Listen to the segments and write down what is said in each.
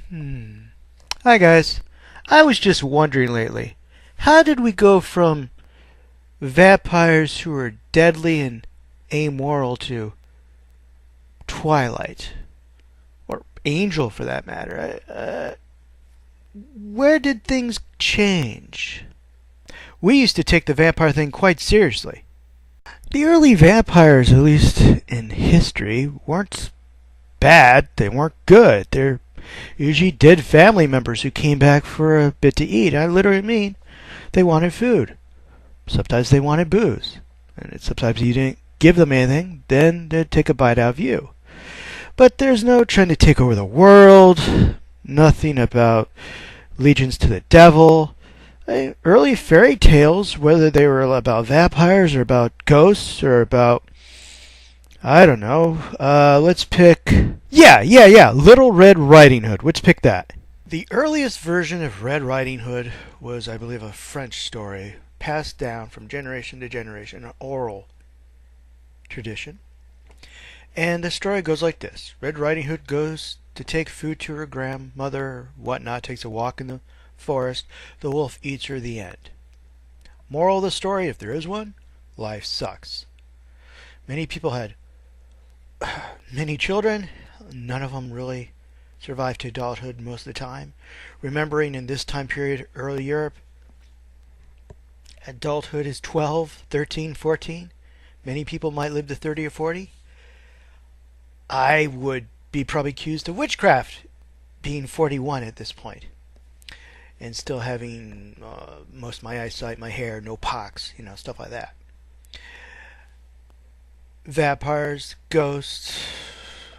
Hi guys. I was just wondering lately, how did we go from vampires who are deadly and amoral to Twilight? Or Angel for that matter. Where did things change? We used to take the vampire thing quite seriously. The early vampires, at least in history, weren't bad, they weren't good. They're usually dead family members who came back for a bit to eat. I literally mean they wanted food. Sometimes they wanted booze. And sometimes you didn't give them anything, then they'd take a bite out of you. But there's no trying to take over the world, nothing about legions to the devil. Early fairy tales, whether they were about vampires or about ghosts or about, I don't know, let's pick, yeah, Little Red Riding Hood. Let's pick that. The earliest version of Red Riding Hood was, I believe, a French story passed down from generation to generation, an oral tradition. And the story goes like this. Red Riding Hood goes to take food to her grandmother or whatnot, takes a walk in the forest. The wolf eats her, the end. Moral of the story, if there is one, life sucks. Many people had many children. None of them really survived to adulthood most of the time. Remembering in this time period, early Europe, adulthood is 12, 13, 14. Many people might live to 30 or 40. I would be probably accused of witchcraft being 41 at this point and still having most of my eyesight, my hair, no pox, stuff like that. Vampires, ghosts,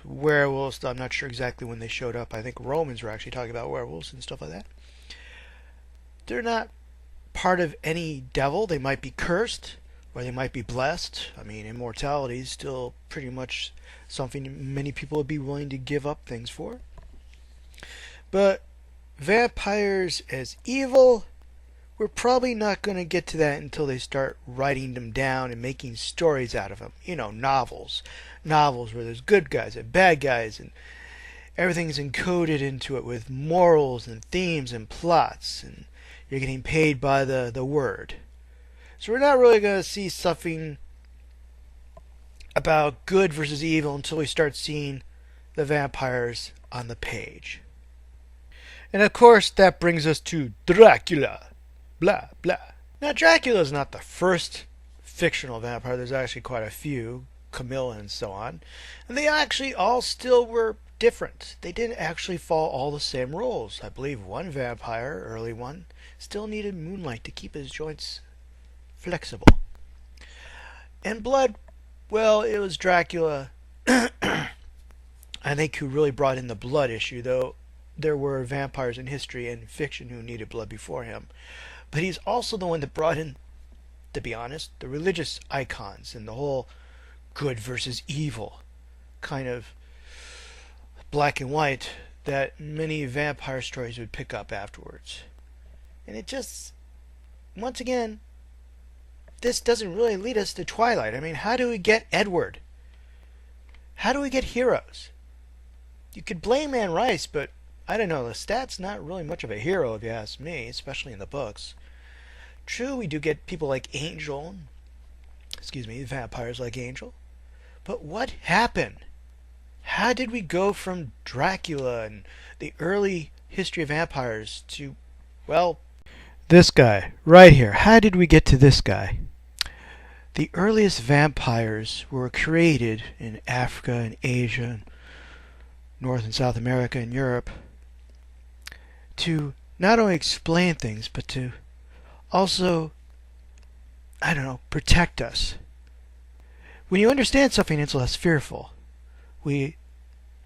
werewolves. I'm not sure exactly when they showed up. I think Romans were actually talking about werewolves and stuff like that. They're not part of any devil. They might be cursed or they might be blessed. I mean, immortality is still pretty much something many people would be willing to give up things for. But vampires as evil, we're probably not going to get to that until they start writing them down and making stories out of them. Novels. Novels where there's good guys and bad guys and everything's encoded into it with morals and themes and plots, and you're getting paid by the word. So we're not really going to see something about good versus evil until we start seeing the vampires on the page. And of course, that brings us to Dracula. Blah, blah. Now, Dracula is not the first fictional vampire. There's actually quite a few, Camilla and so on. And they actually all still were different. They didn't actually follow all the same rules. I believe one vampire, early one, still needed moonlight to keep his joints flexible. And blood, well, it was Dracula, I think, who really brought in the blood issue, though there were vampires in history and fiction who needed blood before him. But he's also the one that brought in, to be honest, the religious icons and the whole good versus evil kind of black and white that many vampire stories would pick up afterwards. And it just, once again, this doesn't really lead us to Twilight. I mean, how do we get Edward? How do we get heroes? You could blame Anne Rice, but I don't know, Lestat's not really much of a hero if you ask me, especially in the books. True, we do get people like Angel, vampires like Angel. But what happened? How did we go from Dracula and the early history of vampires to, well, this guy right here? How did we get to this guy? The earliest vampires were created in Africa and Asia, and North and South America and Europe, to not only explain things, but to also, protect us. When you understand something, it's less fearful. We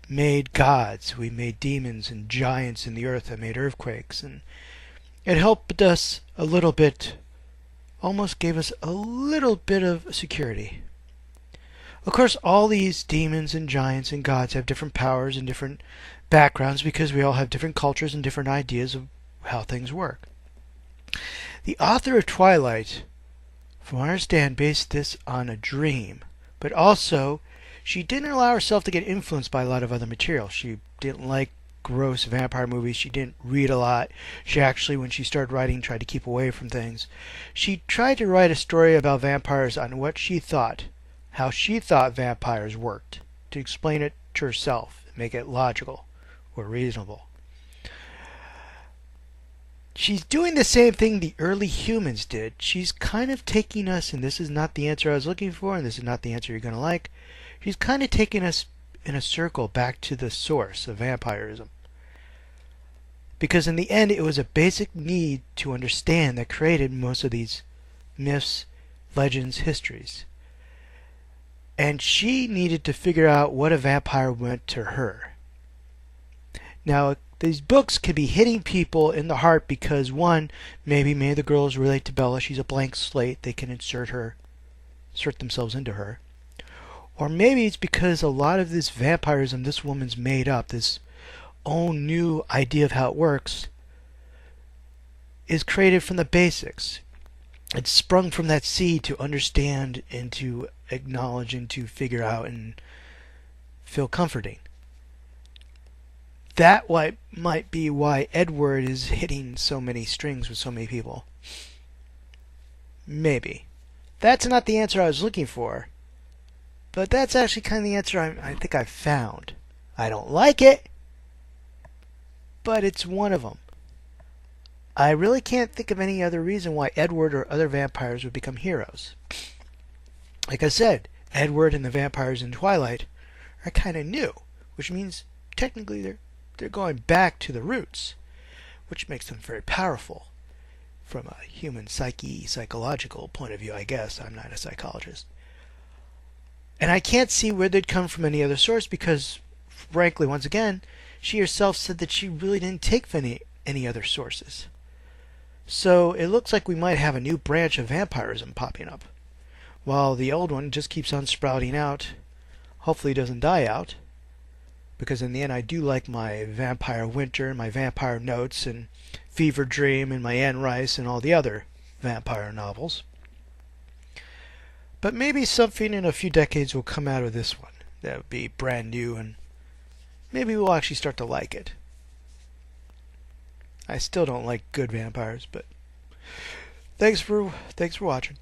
made gods, we made demons and giants in the earth that made earthquakes, and it helped us a little bit, almost gave us a little bit of security. Of course, all these demons and giants and gods have different powers and different backgrounds because we all have different cultures and different ideas of how things work. The author of Twilight, from what I understand, based this on a dream, but also she didn't allow herself to get influenced by a lot of other material. She didn't like gross vampire movies. She didn't read a lot. She actually, when she started writing, tried to keep away from things. She tried to write a story about vampires on what she thought, how she thought vampires worked, to explain it to herself, make it logical or reasonable. She's doing the same thing the early humans did. She's kind of taking us, and this is not the answer I was looking for, and this is not the answer you're going to like. She's kind of taking us in a circle back to the source of vampirism. Because in the end, it was a basic need to understand that created most of these myths, legends, histories. And she needed to figure out what a vampire meant to her. Now, these books could be hitting people in the heart because, one, maybe the girls relate to Bella. She's a blank slate. They can insert themselves into her. Or maybe it's because a lot of this vampirism this woman's made up, this own new idea of how it works, is created from the basics. It's sprung from that seed to understand and to acknowledge and to figure out and feel comforting. That might be why Edward is hitting so many strings with so many people. Maybe. That's not the answer I was looking for. But that's actually kind of the answer I think I've found. I don't like it, but it's one of them. I really can't think of any other reason why Edward or other vampires would become heroes. Like I said, Edward and the vampires in Twilight are kind of new, which means technically they're going back to the roots, which makes them very powerful from a human psychological point of view, I guess. I'm not a psychologist. And I can't see where they'd come from any other source because, frankly, once again, she herself said that she really didn't take from any other sources. So it looks like we might have a new branch of vampirism popping up, while the old one just keeps on sprouting out. Hopefully it doesn't die out, because in the end I do like my Vampire Winter, my Vampire Notes, and Fever Dream, and my Anne Rice, and all the other vampire novels. But maybe something in a few decades will come out of this one that would be brand new, and maybe we'll actually start to like it. I still don't like good vampires, but thanks for watching.